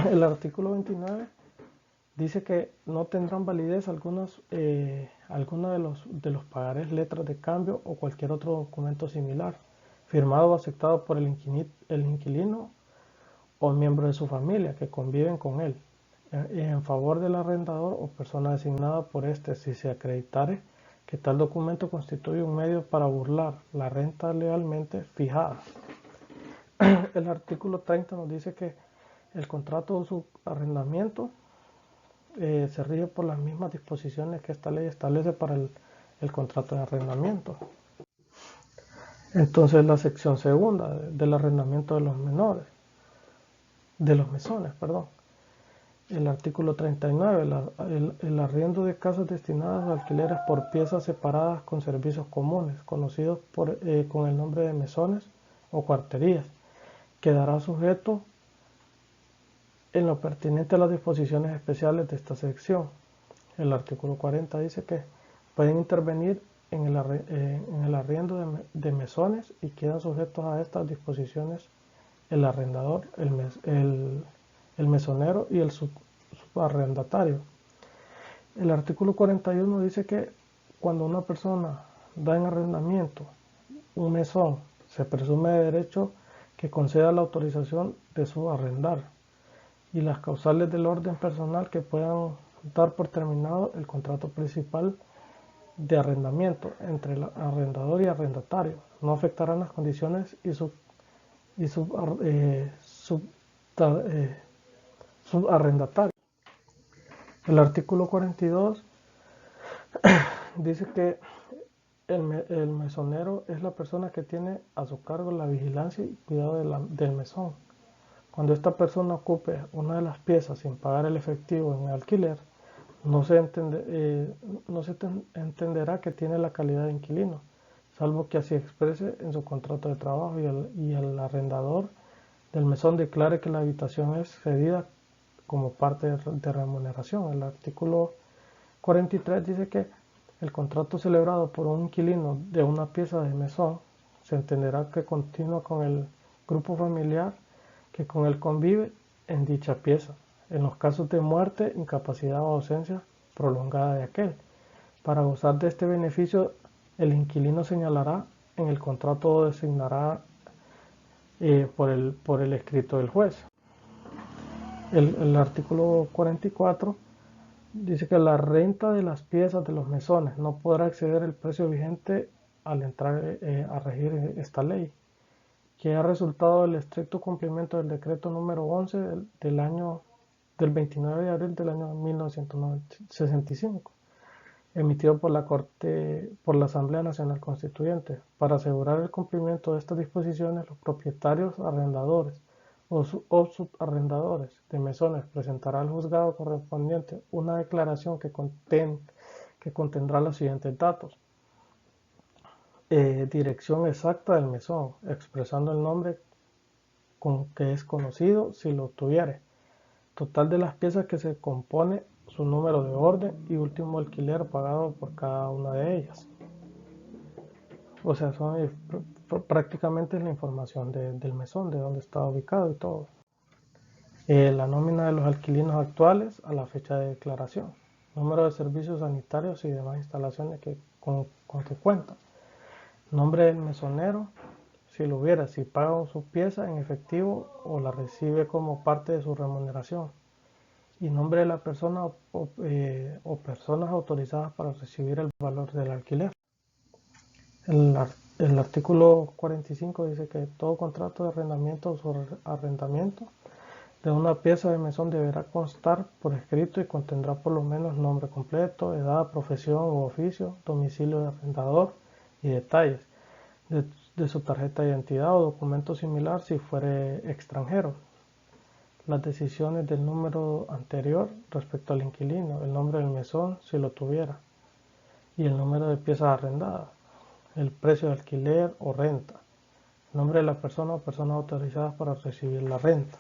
El artículo 29 dice que no tendrán validez algunos de los pagarés, letras de cambio o cualquier otro documento similar, firmado o aceptado por el inquilino o miembro de su familia que conviven con él, en favor del arrendador o persona designada por éste, si se acreditare que tal documento constituye un medio para burlar la renta legalmente fijada. El artículo 30 nos dice que el contrato de subarrendamiento se rige por las mismas disposiciones que esta ley establece para el contrato de arrendamiento. Entonces la sección segunda del arrendamiento de los mesones. El artículo 39, el arriendo de casas destinadas a alquileres por piezas separadas con servicios comunes, conocidos con el nombre de mesones o cuarterías, quedará sujeto en lo pertinente a las disposiciones especiales de esta sección. El artículo 40 dice que pueden intervenir en el arriendo de mesones y quedan sujetos a estas disposiciones el arrendador, el mesonero y el subarrendatario. El artículo 41 dice que cuando una persona da en arrendamiento un mesón, se presume de derecho que conceda la autorización de subarrendar y las causales del orden personal que puedan dar por terminado el contrato principal de arrendamiento entre el arrendador y arrendatario no afectarán las condiciones subarrendatario. El artículo 42 dice que el mesonero es la persona que tiene a su cargo la vigilancia y cuidado del mesón. Cuando esta persona ocupe una de las piezas sin pagar el efectivo en alquiler, no se entenderá que tiene la calidad de inquilino, salvo que así exprese en su contrato de trabajo y el arrendador del mesón declare que la habitación es cedida como parte de remuneración. El artículo 43 dice que el contrato celebrado por un inquilino de una pieza de mesón se entenderá que continúa con el grupo familiar que con él convive en dicha pieza, en los casos de muerte, incapacidad o ausencia prolongada de aquel. Para gozar de este beneficio, el inquilino señalará en el contrato o designará por el escrito del juez. El artículo 44 dice que la renta de las piezas de los mesones no podrá exceder el precio vigente al entrar a regir esta ley, que ha resultado del estricto cumplimiento del decreto número 11 del 29 de abril del año 1965, emitido por la Asamblea Nacional Constituyente. Para asegurar el cumplimiento de estas disposiciones, los propietarios, arrendadores o subarrendadores de mesones presentarán al juzgado correspondiente una declaración que contendrá los siguientes datos: dirección exacta del mesón, expresando el nombre con que es conocido si lo tuviere, total de las piezas que se compone, su número de orden y último alquiler pagado por cada una de ellas. O sea, prácticamente es la información del mesón, de dónde está ubicado y todo. La nómina de los alquilinos actuales a la fecha de declaración, número de servicios sanitarios y demás instalaciones con que cuentan, nombre del mesonero, si lo hubiera, si paga su pieza en efectivo o la recibe como parte de su remuneración, y nombre de la persona o personas autorizadas para recibir el valor del alquiler. El artículo 45 dice que todo contrato de arrendamiento o subarrendamiento de una pieza de mesón deberá constar por escrito y contendrá por lo menos nombre completo, edad, profesión u oficio, domicilio de arrendador y detalles de su tarjeta de identidad o documento similar si fuere extranjero. Las decisiones del número anterior respecto al inquilino, el nombre del mesón si lo tuviera y el número de piezas arrendadas, el precio de alquiler o renta, el nombre de la persona o personas autorizadas para recibir la renta,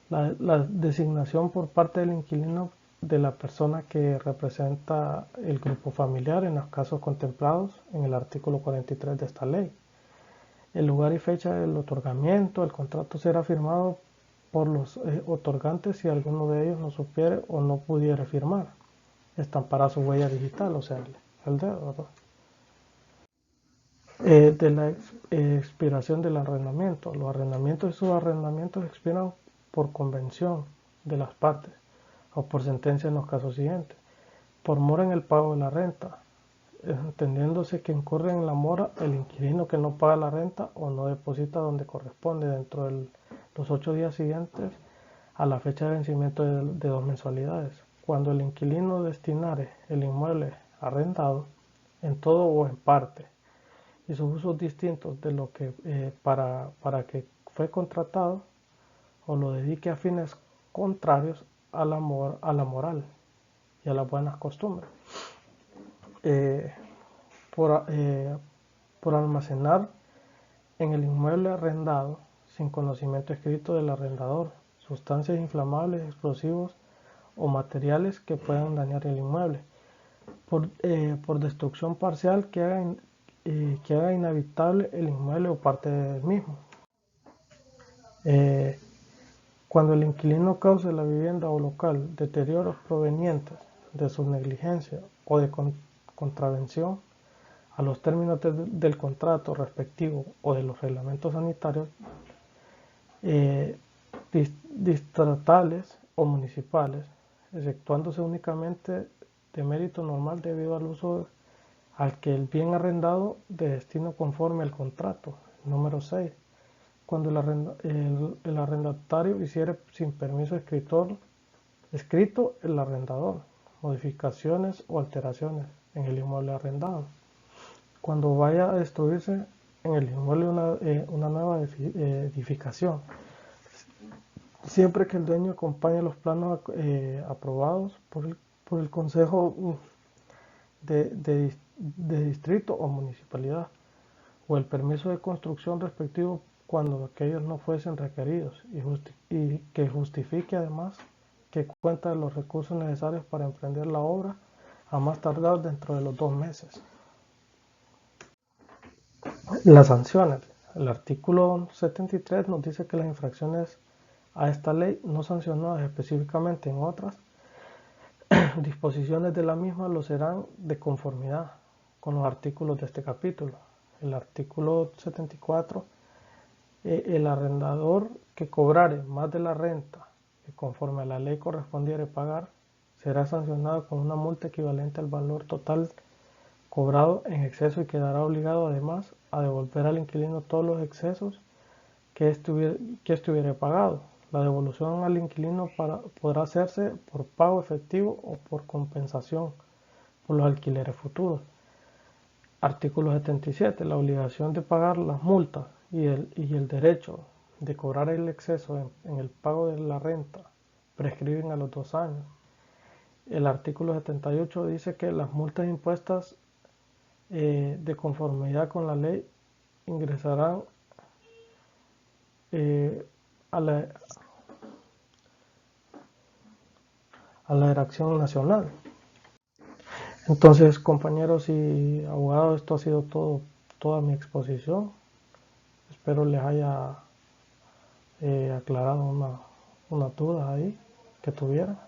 la designación por parte del inquilino de la persona que representa el grupo familiar en los casos contemplados en el artículo 43 de esta ley, el lugar y fecha del otorgamiento. El contrato será firmado por los otorgantes si alguno de ellos no supiere o no pudiera firmar. Estampará su huella digital, o sea, el dedo, ¿verdad? De la expiración del arrendamiento. Los arrendamientos y subarrendamientos expiran por convención de las partes o por sentencia en los casos siguientes. Por mora en el pago de la renta, entendiéndose que incurre en la mora el inquilino que no paga la renta o no deposita donde corresponde dentro de los 8 días siguientes a la fecha de vencimiento de 2 mensualidades. Cuando el inquilino destinare el inmueble arrendado en todo o en parte y sus usos distintos de lo que para que fue contratado o lo dedique a fines contrarios a la moral y a las buenas costumbres. Eh, por almacenar en el inmueble arrendado sin conocimiento escrito del arrendador sustancias inflamables, explosivos o materiales que puedan dañar el inmueble, por destrucción parcial que haga inhabitable el inmueble o parte del mismo. Cuando el inquilino cause la vivienda o local deterioros provenientes de su negligencia o de contravención a los términos del contrato respectivo o de los reglamentos sanitarios distritales o municipales, exceptuándose únicamente de mérito normal debido al uso al que el bien arrendado de destino conforme al contrato. Número 6. Cuando el arrendatario hiciere sin permiso escrito el arrendador modificaciones o alteraciones en el inmueble arrendado. Cuando vaya a destruirse en el inmueble una nueva edificación, siempre que el dueño acompañe los planos aprobados por el Consejo de distrito o municipalidad, o el permiso de construcción respectivo cuando aquellos no fuesen requeridos, y que justifique además que cuenta de los recursos necesarios para emprender la obra a más tardar dentro de los 2 meses. Las sanciones. El artículo 73 nos dice que las infracciones a esta ley no sancionadas específicamente en otras disposiciones de la misma lo serán de conformidad con los artículos de este capítulo. El artículo 74, el arrendador que cobrare más de la renta que conforme a la ley correspondiere pagar será sancionado con una multa equivalente al valor total cobrado en exceso y quedará obligado además a devolver al inquilino todos los excesos que estuviere pagado. La devolución al inquilino podrá hacerse por pago efectivo o por compensación por los alquileres futuros. Artículo 77. La obligación de pagar las multas y el derecho de cobrar el exceso en el pago de la renta prescriben a los 2 años. El artículo 78 dice que las multas impuestas de conformidad con la ley ingresarán a la erección nacional. Entonces, compañeros y abogados, esto ha sido toda mi exposición. Espero les haya aclarado una duda ahí que tuvieran.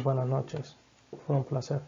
Buenas noches, fue un placer.